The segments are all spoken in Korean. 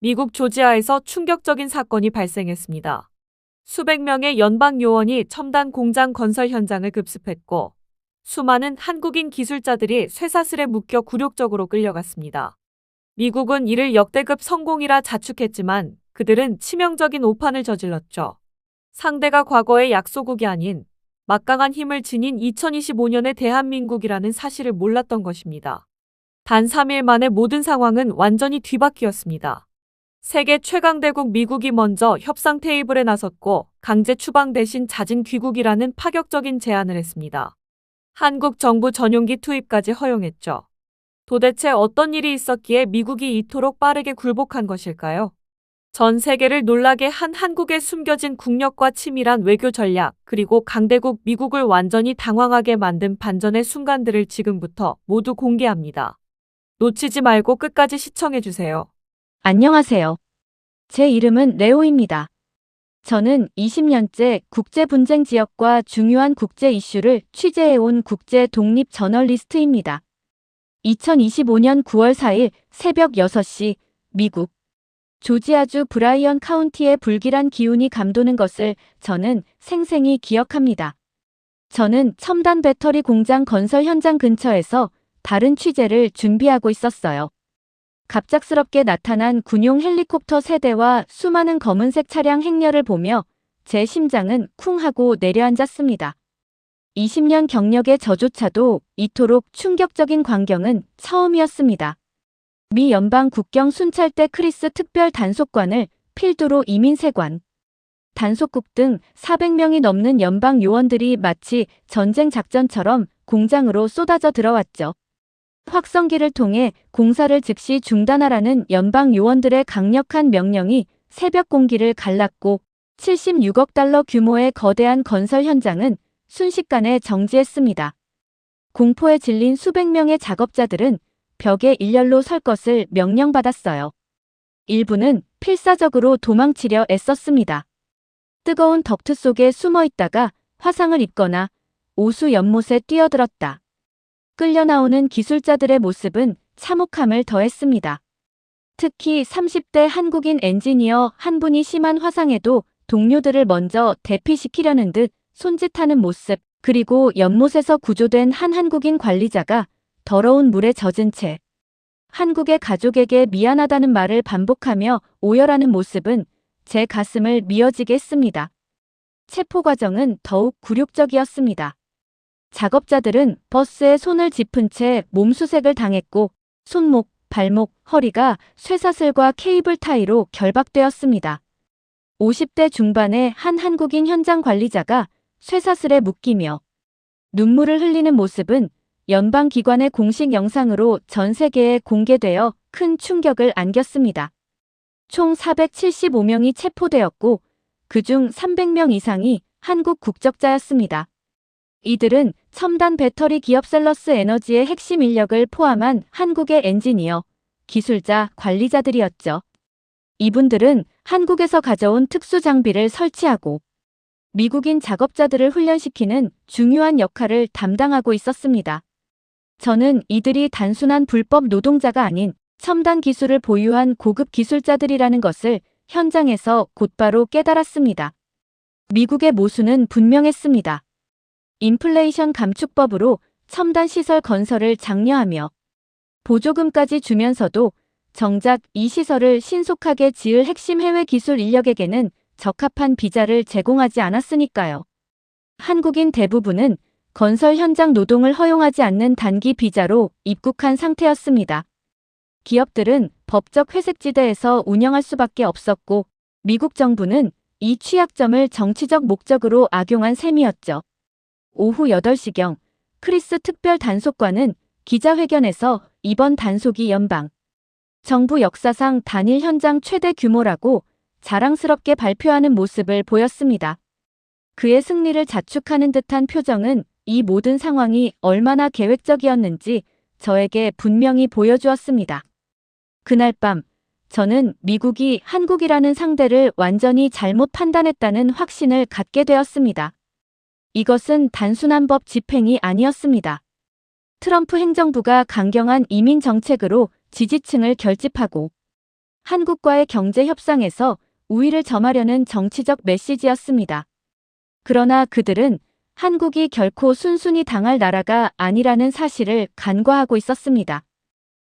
미국 조지아에서 충격적인 사건이 발생했습니다. 수백 명의 연방 요원이 첨단 공장 건설 현장을 급습했고 수많은 한국인 기술자들이 쇠사슬에 묶여 굴욕적으로 끌려갔습니다. 미국은 이를 역대급 성공이라 자축했지만 그들은 치명적인 오판을 저질렀죠. 상대가 과거의 약소국이 아닌 막강한 힘을 지닌 2025년의 대한민국이라는 사실을 몰랐던 것입니다. 단 3일 만에 모든 상황은 완전히 뒤바뀌었습니다. 세계 최강대국 미국이 먼저 협상 테이블에 나섰고 강제 추방 대신 자진 귀국이라는 파격적인 제안을 했습니다. 한국 정부 전용기 투입까지 허용했죠. 도대체 어떤 일이 있었기에 미국이 이토록 빠르게 굴복한 것일까요? 전 세계를 놀라게 한 한국의 숨겨진 국력과 치밀한 외교 전략, 그리고 강대국 미국을 완전히 당황하게 만든 반전의 순간들을 지금부터 모두 공개합니다. 놓치지 말고 끝까지 시청해주세요. 안녕하세요. 제 이름은 레오입니다. 저는 20년째 국제 분쟁 지역과 중요한 국제 이슈를 취재해온 국제 독립 저널리스트입니다. 2025년 9월 4일 새벽 6시 미국 조지아주 브라이언 카운티의 불길한 기운이 감도는 것을 저는 생생히 기억합니다. 저는 첨단 배터리 공장 건설 현장 근처에서 다른 취재를 준비하고 있었어요. 갑작스럽게 나타난 군용 헬리콥터 세대와 수많은 검은색 차량 행렬을 보며 제 심장은 쿵 하고 내려앉았습니다. 20년 경력의 저조차도 이토록 충격적인 광경은 처음이었습니다. 미 연방 국경 순찰대 크리스 특별 단속관을 필두로 이민세관, 단속국 등 400명이 넘는 연방 요원들이 마치 전쟁 작전처럼 공장으로 쏟아져 들어왔죠. 확성기를 통해 공사를 즉시 중단하라는 연방 요원들의 강력한 명령이 새벽 공기를 갈랐고 76억 달러 규모의 거대한 건설 현장은 순식간에 정지했습니다. 공포에 질린 수백 명의 작업자들은 벽에 일렬로 설 것을 명령받았어요. 일부는 필사적으로 도망치려 애썼습니다. 뜨거운 덕트 속에 숨어 있다가 화상을 입거나 오수 연못에 뛰어들었다. 끌려 나오는 기술자들의 모습은 참혹함을 더했습니다. 특히 30대 한국인 엔지니어 한 분이 심한 화상에도 동료들을 먼저 대피시키려는 듯 손짓하는 모습, 그리고 연못에서 구조된 한 한국인 관리자가 더러운 물에 젖은 채 한국의 가족에게 미안하다는 말을 반복하며 오열하는 모습은 제 가슴을 미어지게 했습니다. 체포 과정은 더욱 굴욕적이었습니다. 작업자들은 버스에 손을 짚은 채 몸수색을 당했고 손목, 발목, 허리가 쇠사슬과 케이블 타이로 결박되었습니다. 50대 중반의 한 한국인 현장 관리자가 쇠사슬에 묶이며 눈물을 흘리는 모습은 연방기관의 공식 영상으로 전 세계에 공개되어 큰 충격을 안겼습니다. 총 475명이 체포되었고 그중 300명 이상이 한국 국적자였습니다. 이들은 첨단 배터리 기업 셀러스 에너지의 핵심 인력을 포함한 한국의 엔지니어, 기술자, 관리자들이었죠. 이분들은 한국에서 가져온 특수 장비를 설치하고 미국인 작업자들을 훈련시키는 중요한 역할을 담당하고 있었습니다. 저는 이들이 단순한 불법 노동자가 아닌 첨단 기술을 보유한 고급 기술자들이라는 것을 현장에서 곧바로 깨달았습니다. 미국의 모순은 분명했습니다. 인플레이션 감축법으로 첨단 시설 건설을 장려하며 보조금까지 주면서도 정작 이 시설을 신속하게 지을 핵심 해외 기술 인력에게는 적합한 비자를 제공하지 않았으니까요. 한국인 대부분은 건설 현장 노동을 허용하지 않는 단기 비자로 입국한 상태였습니다. 기업들은 법적 회색지대에서 운영할 수밖에 없었고 미국 정부는 이 취약점을 정치적 목적으로 악용한 셈이었죠. 오후 8시경 크리스 특별 단속관은 기자회견에서 이번 단속이 연방 정부 역사상 단일 현장 최대 규모라고 자랑스럽게 발표하는 모습을 보였습니다. 그의 승리를 자축하는 듯한 표정은 이 모든 상황이 얼마나 계획적이었는지 저에게 분명히 보여주었습니다. 그날 밤 저는 미국이 한국이라는 상대를 완전히 잘못 판단했다는 확신을 갖게 되었습니다. 이것은 단순한 법 집행이 아니었습니다. 트럼프 행정부가 강경한 이민 정책으로 지지층을 결집하고 한국과의 경제 협상에서 우위를 점하려는 정치적 메시지였습니다. 그러나 그들은 한국이 결코 순순히 당할 나라가 아니라는 사실을 간과하고 있었습니다.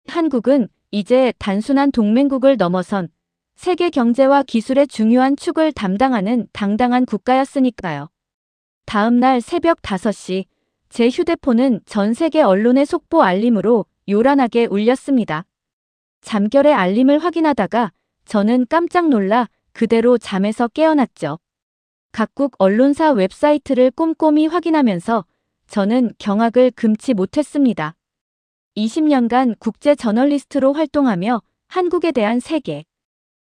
한국은 이제 단순한 동맹국을 넘어선 세계 경제와 기술의 중요한 축을 담당하는 당당한 국가였으니까요. 다음 날 새벽 5시, 제 휴대폰은 전 세계 언론의 속보 알림으로 요란하게 울렸습니다. 잠결에 알림을 확인하다가 저는 깜짝 놀라 그대로 잠에서 깨어났죠. 각국 언론사 웹사이트를 꼼꼼히 확인하면서 저는 경악을 금치 못했습니다. 20년간 국제 저널리스트로 활동하며 한국에 대한 세계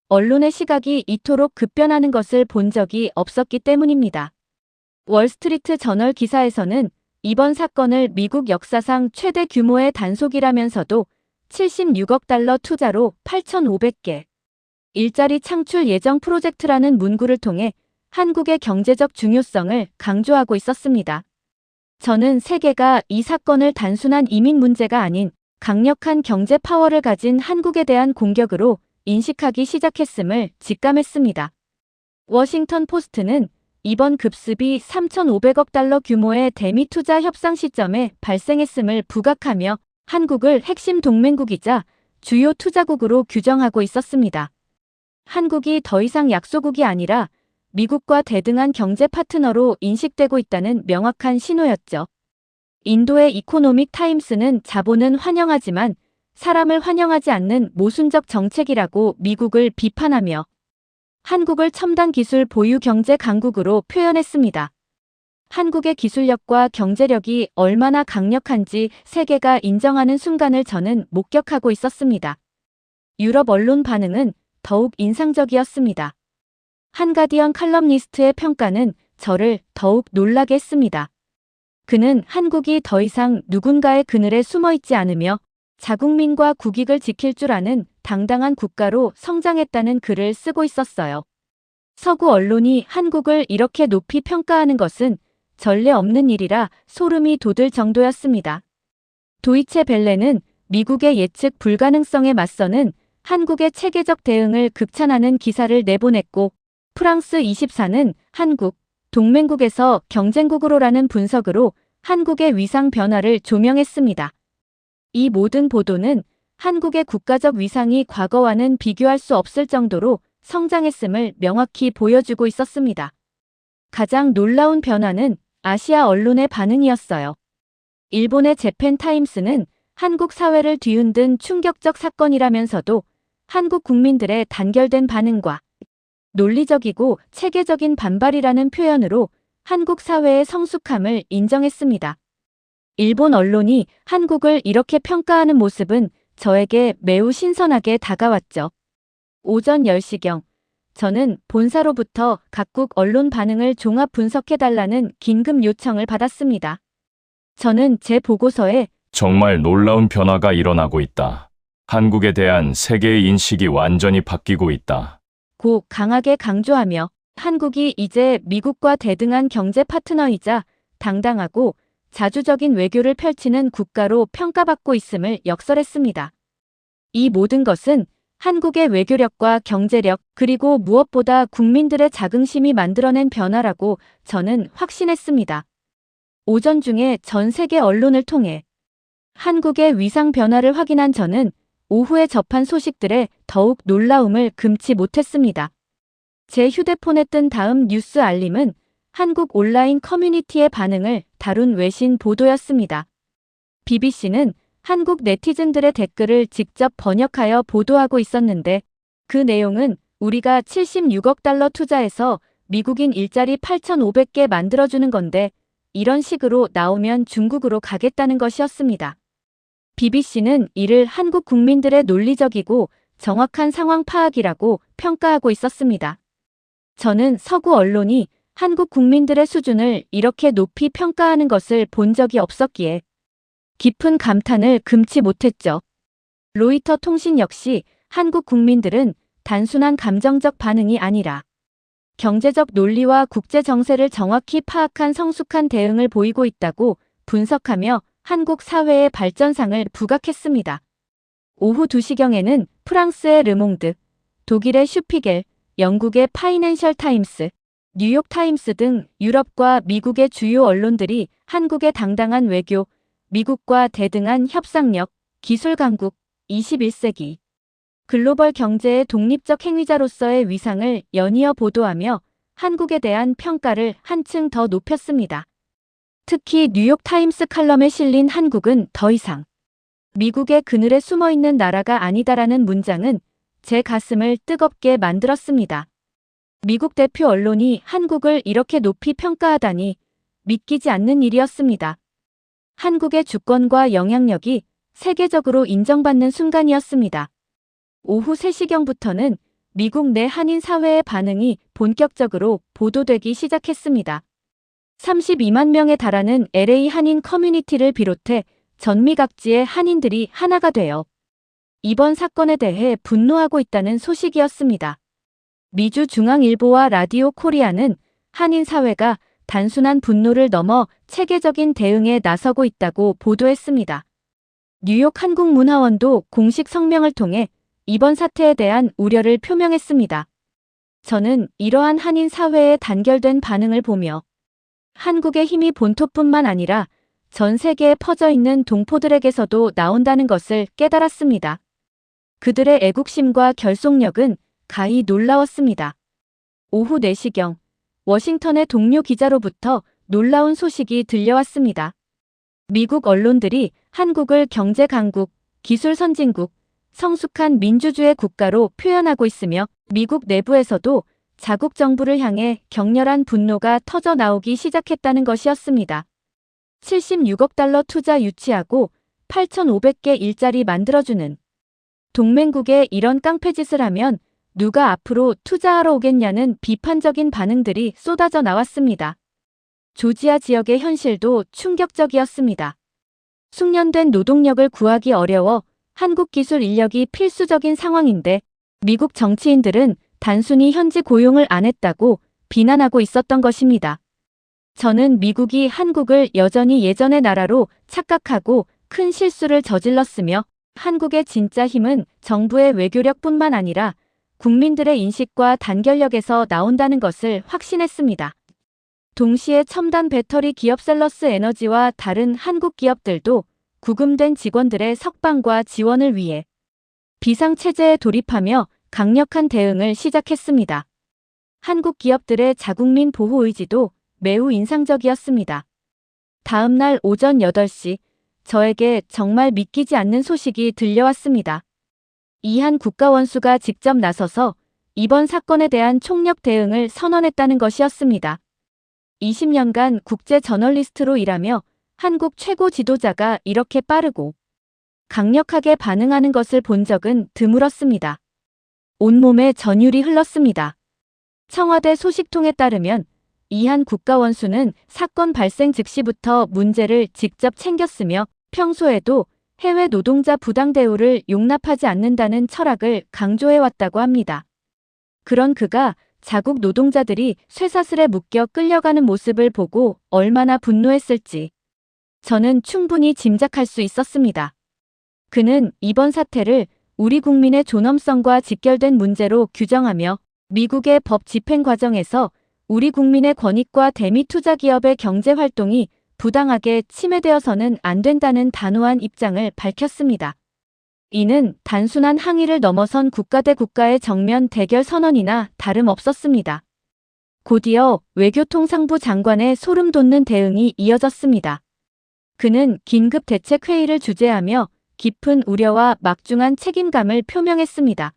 언론의 시각이 이토록 급변하는 것을 본 적이 없었기 때문입니다. 월스트리트 저널 기사에서는 이번 사건을 미국 역사상 최대 규모의 단속이라면서도 76억 달러 투자로 8,500개 일자리 창출 예정 프로젝트라는 문구를 통해 한국의 경제적 중요성을 강조하고 있었습니다. 저는 세계가 이 사건을 단순한 이민 문제가 아닌 강력한 경제 파워를 가진 한국에 대한 공격으로 인식하기 시작했음을 직감했습니다. 워싱턴 포스트는 이번 급습이 3,500억 달러 규모의 대미 투자 협상 시점에 발생했음을 부각하며 한국을 핵심 동맹국이자 주요 투자국으로 규정하고 있었습니다. 한국이 더 이상 약소국이 아니라 미국과 대등한 경제 파트너로 인식되고 있다는 명확한 신호였죠. 인도의 이코노믹 타임스는 자본은 환영하지만 사람을 환영하지 않는 모순적 정책이라고 미국을 비판하며 한국을 첨단 기술 보유 경제 강국으로 표현했습니다. 한국의 기술력과 경제력이 얼마나 강력한지 세계가 인정하는 순간을 저는 목격하고 있었습니다. 유럽 언론 반응은 더욱 인상적이었습니다. 한 가디언 칼럼니스트의 평가는 저를 더욱 놀라게 했습니다. 그는 한국이 더 이상 누군가의 그늘에 숨어있지 않으며 자국민과 국익을 지킬 줄 아는 당당한 국가로 성장했다는 글을 쓰고 있었어요. 서구 언론이 한국을 이렇게 높이 평가하는 것은 전례 없는 일이라 소름이 돋을 정도였습니다. 도이체 벨레는 미국의 예측 불가능성에 맞서는 한국의 체계적 대응을 극찬하는 기사를 내보냈고 프랑스 24는 한국, 동맹국에서 경쟁국으로라는 분석으로 한국의 위상 변화를 조명했습니다. 이 모든 보도는 한국의 국가적 위상이 과거와는 비교할 수 없을 정도로 성장했음을 명확히 보여주고 있었습니다. 가장 놀라운 변화는 아시아 언론의 반응이었어요. 일본의 재팬 타임스는 한국 사회를 뒤흔든 충격적 사건이라면서도 한국 국민들의 단결된 반응과 논리적이고 체계적인 반발이라는 표현으로 한국 사회의 성숙함을 인정했습니다. 일본 언론이 한국을 이렇게 평가하는 모습은 저에게 매우 신선하게 다가왔죠. 오전 10시경, 저는 본사로부터 각국 언론 반응을 종합 분석해달라는 긴급 요청을 받았습니다. 저는 제 보고서에 정말 놀라운 변화가 일어나고 있다. 한국에 대한 세계의 인식이 완전히 바뀌고 있다. 고 강하게 강조하며 한국이 이제 미국과 대등한 경제 파트너이자 당당하고 자주적인 외교를 펼치는 국가로 평가받고 있음을 역설했습니다. 이 모든 것은 한국의 외교력과 경제력 그리고 무엇보다 국민들의 자긍심이 만들어낸 변화라고 저는 확신했습니다. 오전 중에 전 세계 언론을 통해 한국의 위상 변화를 확인한 저는 오후에 접한 소식들에 더욱 놀라움을 금치 못했습니다. 제 휴대폰에 뜬 다음 뉴스 알림은 한국 온라인 커뮤니티의 반응을 다룬 외신 보도였습니다. BBC는 한국 네티즌들의 댓글을 직접 번역하여 보도하고 있었는데 그 내용은 우리가 76억 달러 투자해서 미국인 일자리 8,500개 만들어주는 건데 이런 식으로 나오면 중국으로 가겠다는 것이었습니다. BBC는 이를 한국 국민들의 논리적이고 정확한 상황 파악이라고 평가하고 있었습니다. 저는 서구 언론이 한국 국민들의 수준을 이렇게 높이 평가하는 것을 본 적이 없었기에 깊은 감탄을 금치 못했죠. 로이터 통신 역시 한국 국민들은 단순한 감정적 반응이 아니라 경제적 논리와 국제 정세를 정확히 파악한 성숙한 대응을 보이고 있다고 분석하며 한국 사회의 발전상을 부각했습니다. 오후 2시경에는 프랑스의 르몽드, 독일의 슈피겔, 영국의 파이낸셜 타임스, 뉴욕 타임스 등 유럽과 미국의 주요 언론들이 한국의 당당한 외교, 미국과 대등한 협상력, 기술 강국, 21세기 글로벌 경제의 독립적 행위자로서의 위상을 연이어 보도하며 한국에 대한 평가를 한층 더 높였습니다. 특히 뉴욕 타임스 칼럼에 실린 한국은 더 이상 미국의 그늘에 숨어있는 나라가 아니다라는 문장은 제 가슴을 뜨겁게 만들었습니다. 미국 대표 언론이 한국을 이렇게 높이 평가하다니 믿기지 않는 일이었습니다. 한국의 주권과 영향력이 세계적으로 인정받는 순간이었습니다. 오후 3시경부터는 미국 내 한인 사회의 반응이 본격적으로 보도되기 시작했습니다. 32만 명에 달하는 LA 한인 커뮤니티를 비롯해 전미 각지의 한인들이 하나가 되어 이번 사건에 대해 분노하고 있다는 소식이었습니다. 미주 중앙일보와 라디오 코리아는 한인 사회가 단순한 분노를 넘어 체계적인 대응에 나서고 있다고 보도했습니다. 뉴욕 한국문화원도 공식 성명을 통해 이번 사태에 대한 우려를 표명했습니다. 저는 이러한 한인 사회의 단결된 반응을 보며 한국의 힘이 본토뿐만 아니라 전 세계에 퍼져 있는 동포들에게서도 나온다는 것을 깨달았습니다. 그들의 애국심과 결속력은 가히 놀라웠습니다. 오후 4시경 워싱턴의 동료 기자로부터 놀라운 소식이 들려왔습니다. 미국 언론들이 한국을 경제 강국, 기술 선진국, 성숙한 민주주의 국가로 표현하고 있으며 미국 내부에서도 자국 정부를 향해 격렬한 분노가 터져 나오기 시작했다는 것이었습니다. 76억 달러 투자 유치하고 8,500개 일자리 만들어주는 동맹국에 이런 깡패짓을 하면 누가 앞으로 투자하러 오겠냐는 비판적인 반응들이 쏟아져 나왔습니다. 조지아 지역의 현실도 충격적이었습니다. 숙련된 노동력을 구하기 어려워 한국 기술 인력이 필수적인 상황인데 미국 정치인들은 단순히 현지 고용을 안 했다고 비난하고 있었던 것입니다. 저는 미국이 한국을 여전히 예전의 나라로 착각하고 큰 실수를 저질렀으며 한국의 진짜 힘은 정부의 외교력뿐만 아니라 국민들의 인식과 단결력에서 나온다는 것을 확신했습니다. 동시에 첨단 배터리 기업 셀러스 에너지와 다른 한국 기업들도 구금된 직원들의 석방과 지원을 위해 비상체제에 돌입하며 강력한 대응을 시작했습니다. 한국 기업들의 자국민 보호 의지도 매우 인상적이었습니다. 다음 날 오전 8시, 저에게 정말 믿기지 않는 소식이 들려왔습니다. 이한 국가원수가 직접 나서서 이번 사건에 대한 총력 대응을 선언했다는 것이었습니다. 20년간 국제 저널리스트로 일하며 한국 최고 지도자가 이렇게 빠르고 강력하게 반응하는 것을 본 적은 드물었습니다. 온몸에 전율이 흘렀습니다. 청와대 소식통에 따르면 이한 국가원수는 사건 발생 즉시부터 문제를 직접 챙겼으며 평소에도 해외 노동자 부당 대우를 용납하지 않는다는 철학을 강조해왔다고 합니다. 그런 그가 자국 노동자들이 쇠사슬에 묶여 끌려가는 모습을 보고 얼마나 분노했을지 저는 충분히 짐작할 수 있었습니다. 그는 이번 사태를 우리 국민의 존엄성과 직결된 문제로 규정하며 미국의 법 집행 과정에서 우리 국민의 권익과 대미 투자 기업의 경제 활동이 부당하게 침해되어서는 안 된다는 단호한 입장을 밝혔습니다. 이는 단순한 항의를 넘어선 국가 대 국가의 정면 대결 선언이나 다름없었습니다. 곧이어 외교통상부 장관의 소름 돋는 대응이 이어졌습니다. 그는 긴급 대책회의를 주재하며 깊은 우려와 막중한 책임감을 표명했습니다.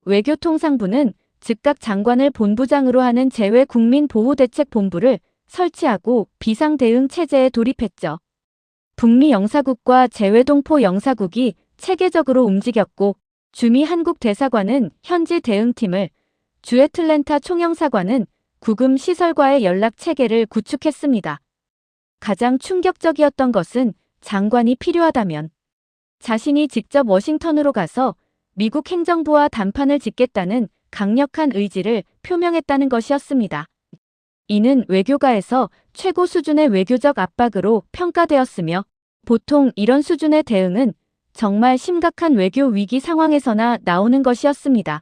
외교통상부는 즉각 장관을 본부장으로 하는 재외국민보호대책본부를 설치하고 비상대응 체제에 돌입했죠. 북미 영사국과 재외동포 영사국이 체계적으로 움직였고 주미 한국 대사관은 현지 대응팀을, 주 애틀랜타 총영사관은 구금 시설과의 연락 체계를 구축했습니다. 가장 충격적이었던 것은 장관이 필요하다면 자신이 직접 워싱턴으로 가서 미국 행정부와 담판을 짓겠다는 강력한 의지를 표명했다는 것이었습니다. 이는 외교가에서 최고 수준의 외교적 압박으로 평가되었으며 보통 이런 수준의 대응은 정말 심각한 외교 위기 상황에서나 나오는 것이었습니다.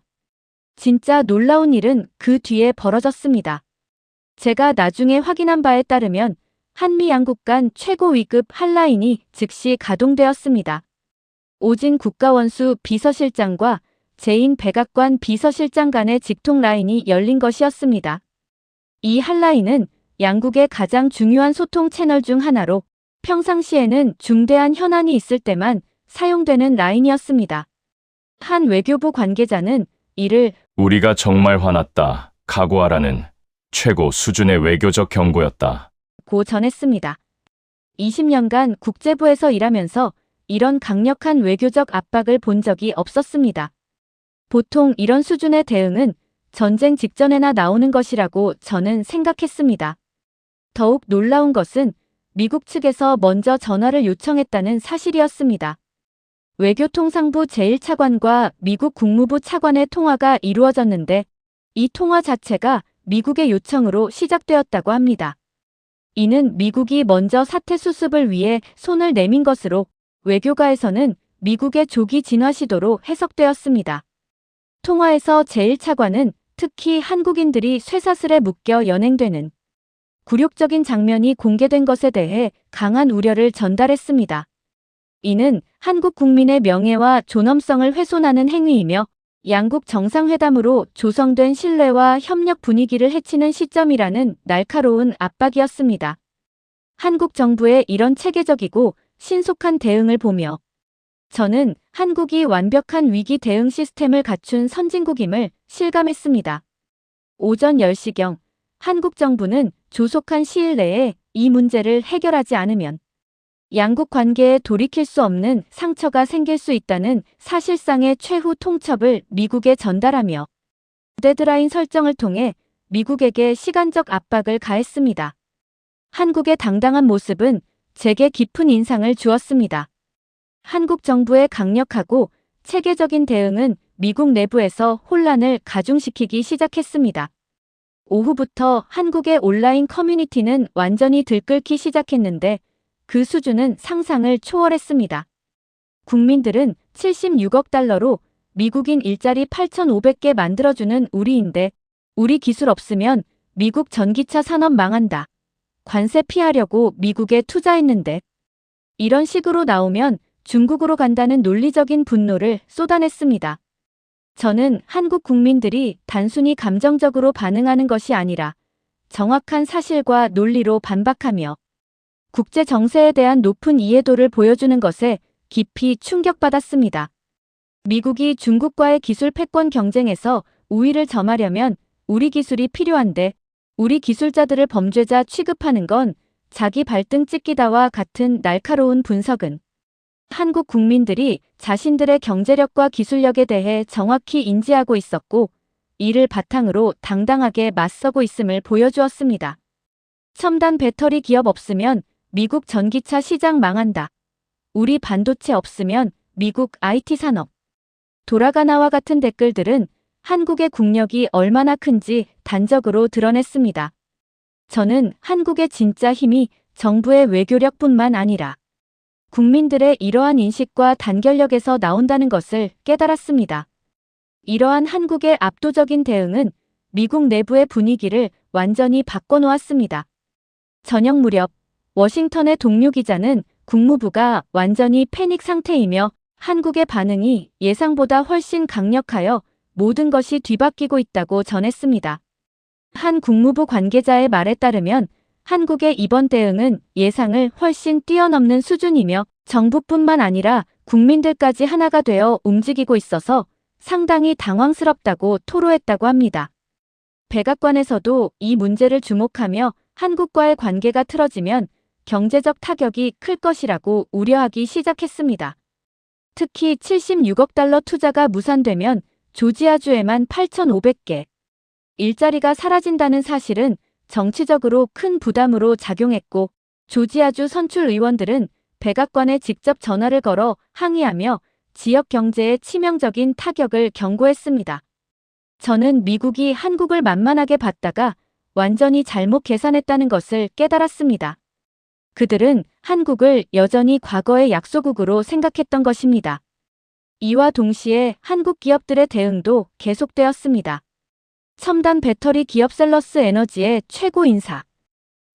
진짜 놀라운 일은 그 뒤에 벌어졌습니다. 제가 나중에 확인한 바에 따르면 한미 양국 간 최고 위급 핫라인이 즉시 가동되었습니다. 오진 국가원수 비서실장과 제인 백악관 비서실장 간의 직통 라인이 열린 것이었습니다. 이 핫라인은 양국의 가장 중요한 소통 채널 중 하나로 평상시에는 중대한 현안이 있을 때만 사용되는 라인이었습니다. 한 외교부 관계자는 이를 우리가 정말 화났다. 각오하라는 최고 수준의 외교적 경고였다. 고 전했습니다. 20년간 국제부에서 일하면서 이런 강력한 외교적 압박을 본 적이 없었습니다. 보통 이런 수준의 대응은 전쟁 직전에나 나오는 것이라고 저는 생각했습니다. 더욱 놀라운 것은 미국 측에서 먼저 전화를 요청했다는 사실이었습니다. 외교통상부 제1차관과 미국 국무부 차관의 통화가 이루어졌는데 이 통화 자체가 미국의 요청으로 시작되었다고 합니다. 이는 미국이 먼저 사태 수습을 위해 손을 내민 것으로 외교가에서는 미국의 조기 진화 시도로 해석되었습니다. 통화에서 제1차관은 특히 한국인들이 쇠사슬에 묶여 연행되는 굴욕적인 장면이 공개된 것에 대해 강한 우려를 전달했습니다. 이는 한국 국민의 명예와 존엄성을 훼손하는 행위이며 양국 정상회담으로 조성된 신뢰와 협력 분위기를 해치는 시점이라는 날카로운 압박이었습니다. 한국 정부의 이런 체계적이고 신속한 대응을 보며 저는 한국이 완벽한 위기 대응 시스템을 갖춘 선진국임을 실감했습니다. 오전 10시경 한국 정부는 조속한 시일 내에 이 문제를 해결하지 않으면 양국 관계에 돌이킬 수 없는 상처가 생길 수 있다는 사실상의 최후 통첩을 미국에 전달하며 데드라인 설정을 통해 미국에게 시간적 압박을 가했습니다. 한국의 당당한 모습은 제게 깊은 인상을 주었습니다. 한국 정부의 강력하고 체계적인 대응은 미국 내부에서 혼란을 가중시키기 시작했습니다. 오후부터 한국의 온라인 커뮤니티는 완전히 들끓기 시작했는데 그 수준은 상상을 초월했습니다. 국민들은 76억 달러로 미국인 일자리 8,500개 만들어주는 우리인데 우리 기술 없으면 미국 전기차 산업 망한다. 관세 피하려고 미국에 투자했는데 이런 식으로 나오면 중국으로 간다는 논리적인 분노를 쏟아냈습니다. 저는 한국 국민들이 단순히 감정적으로 반응하는 것이 아니라 정확한 사실과 논리로 반박하며 국제 정세에 대한 높은 이해도를 보여주는 것에 깊이 충격받았습니다. 미국이 중국과의 기술 패권 경쟁에서 우위를 점하려면 우리 기술이 필요한데 우리 기술자들을 범죄자 취급하는 건 자기 발등 찍기다와 같은 날카로운 분석은 한국 국민들이 자신들의 경제력과 기술력에 대해 정확히 인지하고 있었고 이를 바탕으로 당당하게 맞서고 있음을 보여주었습니다. 첨단 배터리 기업 없으면 미국 전기차 시장 망한다. 우리 반도체 없으면 미국 IT 산업 돌아가나와 같은 댓글들은 한국의 국력이 얼마나 큰지 단적으로 드러냈습니다. 저는 한국의 진짜 힘이 정부의 외교력뿐만 아니라 국민들의 이러한 인식과 단결력에서 나온다는 것을 깨달았습니다. 이러한 한국의 압도적인 대응은 미국 내부의 분위기를 완전히 바꿔놓았습니다. 저녁 무렵 워싱턴의 동료 기자는 국무부가 완전히 패닉 상태이며 한국의 반응이 예상보다 훨씬 강력하여 모든 것이 뒤바뀌고 있다고 전했습니다. 한 국무부 관계자의 말에 따르면 한국의 이번 대응은 예상을 훨씬 뛰어넘는 수준이며 정부뿐만 아니라 국민들까지 하나가 되어 움직이고 있어서 상당히 당황스럽다고 토로했다고 합니다. 백악관에서도 이 문제를 주목하며 한국과의 관계가 틀어지면 경제적 타격이 클 것이라고 우려하기 시작했습니다. 특히 76억 달러 투자가 무산되면 조지아주에만 8,500개 일자리가 사라진다는 사실은 정치적으로 큰 부담으로 작용했고 조지아주 선출 의원들은 백악관에 직접 전화를 걸어 항의하며 지역 경제에 치명적인 타격을 경고했습니다. 저는 미국이 한국을 만만하게 봤다가 완전히 잘못 계산했다는 것을 깨달았습니다. 그들은 한국을 여전히 과거의 약소국으로 생각했던 것입니다. 이와 동시에 한국 기업들의 대응도 계속되었습니다. 첨단 배터리 기업 셀러스 에너지의 최고 인사.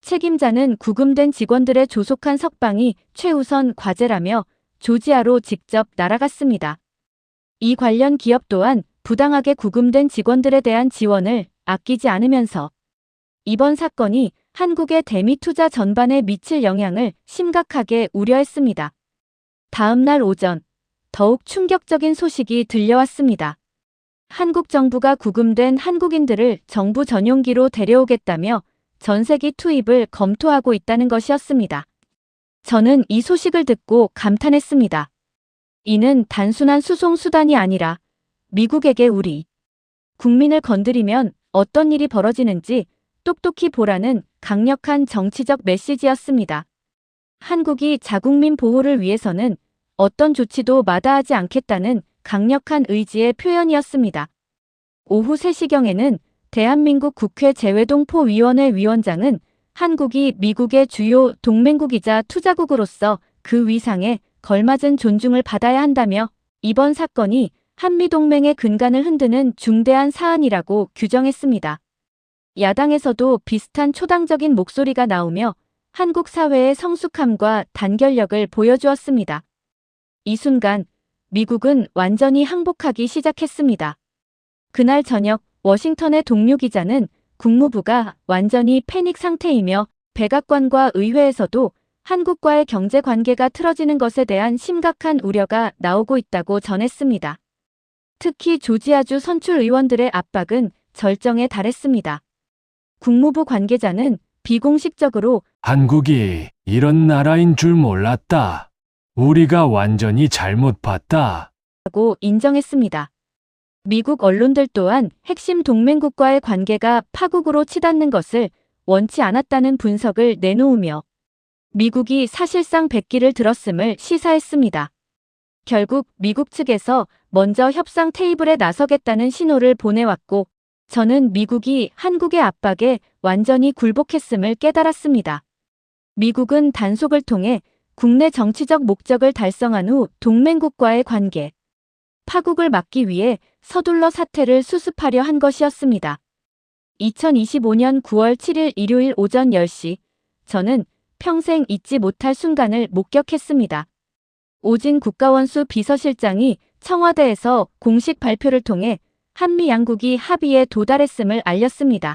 책임자는 구금된 직원들의 조속한 석방이 최우선 과제라며 조지아로 직접 날아갔습니다. 이 관련 기업 또한 부당하게 구금된 직원들에 대한 지원을 아끼지 않으면서 이번 사건이 한국의 대미 투자 전반에 미칠 영향을 심각하게 우려했습니다. 다음 날 오전, 더욱 충격적인 소식이 들려왔습니다. 한국 정부가 구금된 한국인들을 정부 전용기로 데려오겠다며 전세기 투입을 검토하고 있다는 것이었습니다. 저는 이 소식을 듣고 감탄했습니다. 이는 단순한 수송 수단이 아니라 미국에게 우리 국민을 건드리면 어떤 일이 벌어지는지 똑똑히 보라는 강력한 정치적 메시지였습니다. 한국이 자국민 보호를 위해서는 어떤 조치도 마다하지 않겠다는 강력한 의지의 표현이었습니다. 오후 3시경에는 대한민국 국회 재외동포위원회 위원장은 한국이 미국의 주요 동맹국이자 투자국으로서 그 위상에 걸맞은 존중을 받아야 한다며 이번 사건이 한미동맹의 근간을 흔드는 중대한 사안이라고 규정했습니다. 야당에서도 비슷한 초당적인 목소리가 나오며 한국 사회의 성숙함과 단결력을 보여주었습니다. 이 순간 미국은 완전히 항복하기 시작했습니다. 그날 저녁 워싱턴의 동료 기자는 국무부가 완전히 패닉 상태이며 백악관과 의회에서도 한국과의 경제 관계가 틀어지는 것에 대한 심각한 우려가 나오고 있다고 전했습니다. 특히 조지아주 선출 의원들의 압박은 절정에 달했습니다. 국무부 관계자는 비공식적으로 한국이 이런 나라인 줄 몰랐다. 우리가 완전히 잘못 봤다. 라고 인정했습니다. 미국 언론들 또한 핵심 동맹국과의 관계가 파국으로 치닫는 것을 원치 않았다는 분석을 내놓으며 미국이 사실상 백기를 들었음을 시사했습니다. 결국 미국 측에서 먼저 협상 테이블에 나서겠다는 신호를 보내왔고 저는 미국이 한국의 압박에 완전히 굴복했음을 깨달았습니다. 미국은 단속을 통해 국내 정치적 목적을 달성한 후 동맹국과의 관계, 파국을 막기 위해 서둘러 사태를 수습하려 한 것이었습니다. 2025년 9월 7일 일요일 오전 10시, 저는 평생 잊지 못할 순간을 목격했습니다. 오진 국가원수 비서실장이 청와대에서 공식 발표를 통해 한미 양국이 합의에 도달했음을 알렸습니다.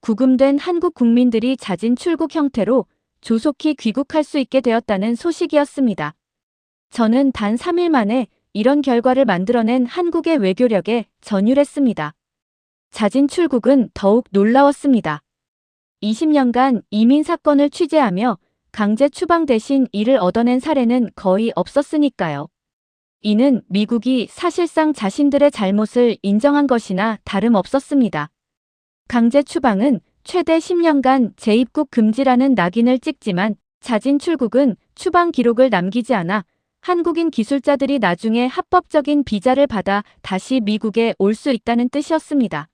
구금된 한국 국민들이 자진 출국 형태로 조속히 귀국할 수 있게 되었다는 소식이었습니다. 저는 단 3일 만에 이런 결과를 만들어낸 한국의 외교력에 전율했습니다. 자진 출국은 더욱 놀라웠습니다. 20년간 이민 사건을 취재하며 강제 추방 대신 이를 얻어낸 사례는 거의 없었으니까요. 이는 미국이 사실상 자신들의 잘못을 인정한 것이나 다름없었습니다. 강제 추방은 최대 10년간 재입국 금지라는 낙인을 찍지만 자진 출국은 추방 기록을 남기지 않아 한국인 기술자들이 나중에 합법적인 비자를 받아 다시 미국에 올 수 있다는 뜻이었습니다.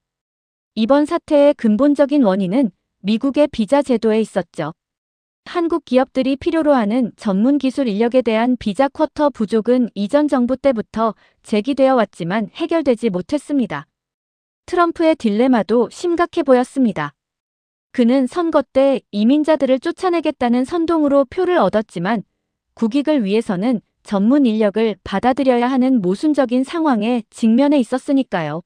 이번 사태의 근본적인 원인은 미국의 비자 제도에 있었죠. 한국 기업들이 필요로 하는 전문 기술 인력에 대한 비자 쿼터 부족은 이전 정부 때부터 제기되어 왔지만 해결되지 못했습니다. 트럼프의 딜레마도 심각해 보였습니다. 그는 선거 때 이민자들을 쫓아내겠다는 선동으로 표를 얻었지만 국익을 위해서는 전문 인력을 받아들여야 하는 모순적인 상황에 직면해 있었으니까요.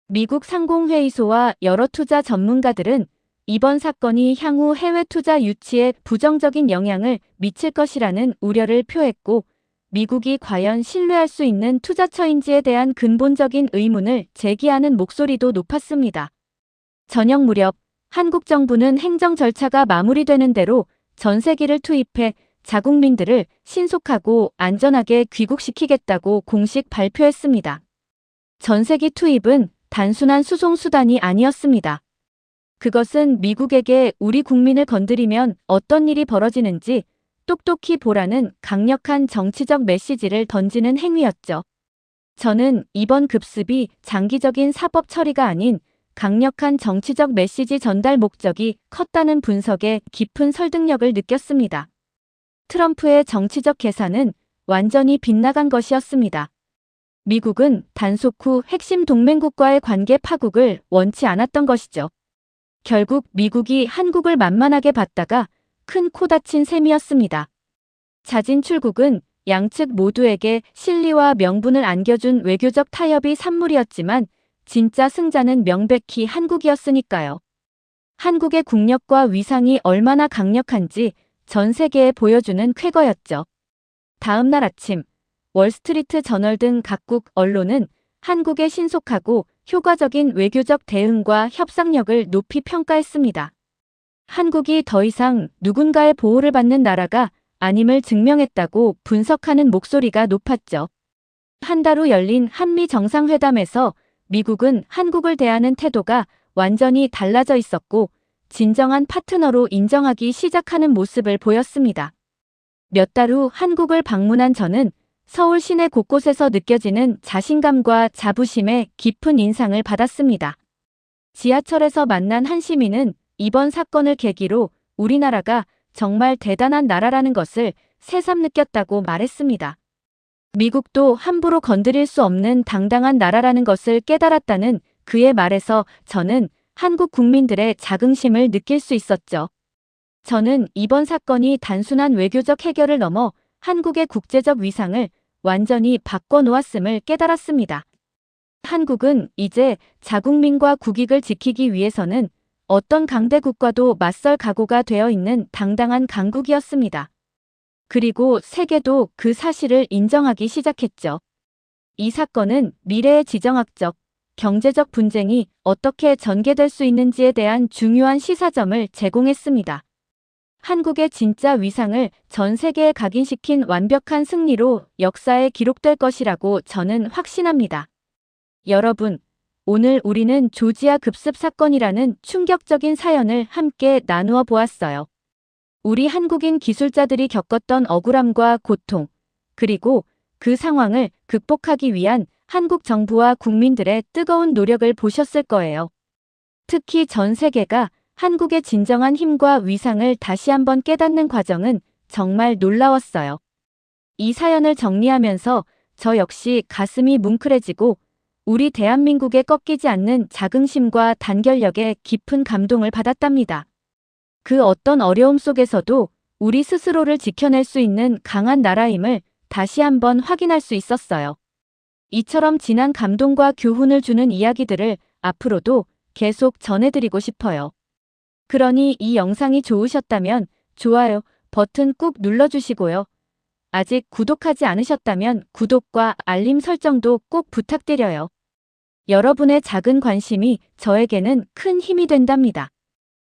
미국 상공회의소와 여러 투자 전문가들은 이번 사건이 향후 해외 투자 유치에 부정적인 영향을 미칠 것이라는 우려를 표했고 미국이 과연 신뢰할 수 있는 투자처인지에 대한 근본적인 의문을 제기하는 목소리도 높았습니다. 저녁 무렵 한국 정부는 행정 절차가 마무리되는 대로 전세기를 투입해 자국민들을 신속하고 안전하게 귀국시키겠다고 공식 발표했습니다. 전세기 투입은 단순한 수송 수단이 아니었습니다. 그것은 미국에게 우리 국민을 건드리면 어떤 일이 벌어지는지 똑똑히 보라는 강력한 정치적 메시지를 던지는 행위였죠. 저는 이번 급습이 장기적인 사법 처리가 아닌 강력한 정치적 메시지 전달 목적이 컸다는 분석에 깊은 설득력을 느꼈습니다. 트럼프의 정치적 계산은 완전히 빗나간 것이었습니다. 미국은 단속 후 핵심 동맹국과의 관계 파국을 원치 않았던 것이죠. 결국 미국이 한국을 만만하게 봤다가 큰 코 다친 셈이었습니다. 자진 출국은 양측 모두에게 실리와 명분을 안겨준 외교적 타협이 산물이었지만 진짜 승자는 명백히 한국이었으니까요. 한국의 국력과 위상이 얼마나 강력한지 전 세계에 보여주는 쾌거였죠. 다음 날 아침 월스트리트 저널 등 각국 언론은 한국의 신속하고 효과적인 외교적 대응과 협상력을 높이 평가했습니다. 한국이 더 이상 누군가의 보호를 받는 나라가 아님을 증명했다고 분석하는 목소리가 높았죠. 한 달 후 열린 한미 정상회담에서 미국은 한국을 대하는 태도가 완전히 달라져 있었고 진정한 파트너로 인정하기 시작하는 모습을 보였습니다. 몇 달 후 한국을 방문한 저는 서울 시내 곳곳에서 느껴지는 자신감과 자부심에 깊은 인상을 받았습니다. 지하철에서 만난 한 시민은 이번 사건을 계기로 우리나라가 정말 대단한 나라라는 것을 새삼 느꼈다고 말했습니다. 미국도 함부로 건드릴 수 없는 당당한 나라라는 것을 깨달았다는 그의 말에서 저는 한국 국민들의 자긍심을 느낄 수 있었죠. 저는 이번 사건이 단순한 외교적 해결을 넘어 한국의 국제적 위상을 완전히 바꿔놓았음을 깨달았습니다. 한국은 이제 자국민과 국익을 지키기 위해서는 어떤 강대국과도 맞설 각오가 되어 있는 당당한 강국이었습니다. 그리고 세계도 그 사실을 인정하기 시작했죠. 이 사건은 미래의 지정학적, 경제적 분쟁이 어떻게 전개될 수 있는지에 대한 중요한 시사점을 제공했습니다. 한국의 진짜 위상을 전 세계에 각인시킨 완벽한 승리로 역사에 기록될 것이라고 저는 확신합니다. 여러분, 오늘 우리는 조지아 급습 사건이라는 충격적인 사연을 함께 나누어 보았어요. 우리 한국인 기술자들이 겪었던 억울함과 고통, 그리고 그 상황을 극복하기 위한 한국 정부와 국민들의 뜨거운 노력을 보셨을 거예요. 특히 전 세계가 한국의 진정한 힘과 위상을 다시 한번 깨닫는 과정은 정말 놀라웠어요. 이 사연을 정리하면서 저 역시 가슴이 뭉클해지고 우리 대한민국에 꺾이지 않는 자긍심과 단결력에 깊은 감동을 받았답니다. 그 어떤 어려움 속에서도 우리 스스로를 지켜낼 수 있는 강한 나라임을 다시 한번 확인할 수 있었어요. 이처럼 진한 감동과 교훈을 주는 이야기들을 앞으로도 계속 전해드리고 싶어요. 그러니 이 영상이 좋으셨다면 좋아요 버튼 꾹 눌러주시고요. 아직 구독하지 않으셨다면 구독과 알림 설정도 꼭 부탁드려요. 여러분의 작은 관심이 저에게는 큰 힘이 된답니다.